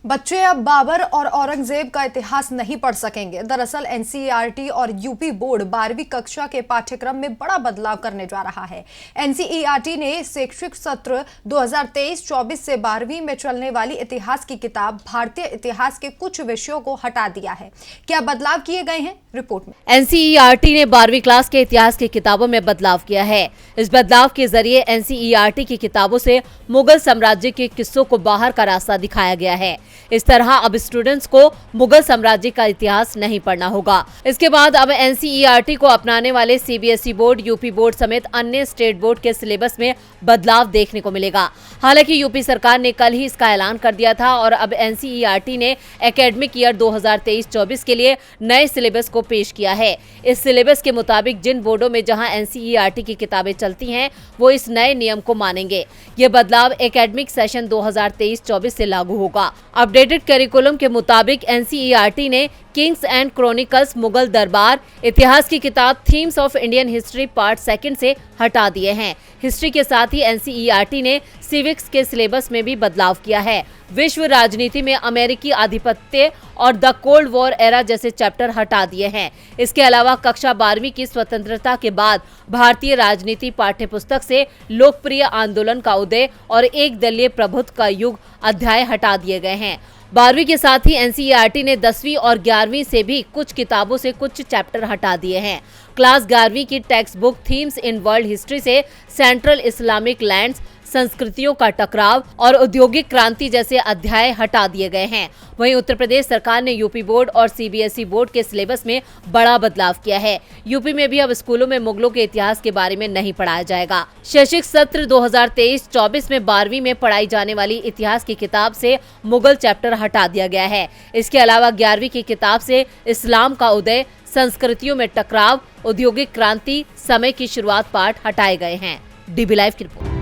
बच्चे अब बाबर और औरंगजेब का इतिहास नहीं पढ़ सकेंगे। दरअसल एनसीईआरटी और यूपी बोर्ड 12वीं कक्षा के पाठ्यक्रम में बड़ा बदलाव करने जा रहा है। एनसीईआरटी ने शैक्षिक सत्र 2023-24 से 12वीं में चलने वाली इतिहास की किताब भारतीय इतिहास के कुछ विषयों को हटा दिया है। क्या बदलाव किए गए हैं, रिपोर्ट में। एनसीईआरटी ने 12वीं क्लास के इतिहास की किताबों में बदलाव किया है। इस बदलाव के जरिए एनसीईआरटी की किताबों से मुगल साम्राज्य के किस्सों को बाहर का रास्ता दिखाया गया है। इस तरह अब स्टूडेंट्स को मुगल साम्राज्य का इतिहास नहीं पढ़ना होगा। इसके बाद अब एनसीईआरटी को अपनाने वाले सीबीएसई बोर्ड, यूपी बोर्ड समेत अन्य स्टेट बोर्ड के सिलेबस में बदलाव देखने को मिलेगा। हालांकि यूपी सरकार ने कल ही इसका ऐलान कर दिया था और अब एनसीईआरटी ने एकेडमिक ईयर 2023-24 के लिए नए सिलेबस को पेश किया है। इस सिलेबस के मुताबिक जिन बोर्डों में जहां एनसीईआरटी की किताबें चलती हैं, वो इस नए नियम को मानेंगे। ये बदलाव एकेडमिक सेशन 2023-24 से लागू होगा। अपडेटेड करिकुलम के मुताबिक एनसीईआरटी ने किंग्स एंड क्रॉनिकल्स, मुगल दरबार, इतिहास की किताब themes of Indian history part 2 से हटा दिए हैं। हिस्ट्री के साथ ही एनसीईआरटी ने सिविक्स के सिलेबस में भी बदलाव किया है। विश्व राजनीति में अमेरिकी आधिपत्य और द कोल्ड वॉर एरा जैसे चैप्टर हटा दिए हैं। इसके अलावा कक्षा 12वीं की स्वतंत्रता के बाद भारतीय राजनीति पाठ्यपुस्तक से लोकप्रिय आंदोलन का उदय और एक दलीय प्रभुत्व का युग अध्याय हटा दिए गए हैं। 12वीं के साथ ही एनसीईआरटी ने 10वीं और 11वीं से भी कुछ किताबों से कुछ चैप्टर हटा दिए हैं। क्लास 11वीं की text book themes in world history से सेंट्रल इस्लामिक लैंड्स, संस्कृतियों का टकराव और औद्योगिक क्रांति जैसे अध्याय हटा दिए गए हैं। वहीं उत्तर प्रदेश सरकार ने यूपी बोर्ड और सीबीएसई बोर्ड के सिलेबस में बड़ा बदलाव किया है। यूपी में भी अब स्कूलों में मुगलों के इतिहास के बारे में नहीं पढ़ाया जाएगा। शैक्षिक सत्र 2023-24 में 12वीं में पढ़ाई जाने वाली इतिहास की किताब से मुगल चैप्टर हटा दिया गया है। इसके अलावा 11वीं की किताब से इस्लाम का उदय, संस्कृतियों में टकराव, औद्योगिक क्रांति, समय की शुरुआत पाठ हटाए गए हैं। डीबी लाइव की रिपोर्ट।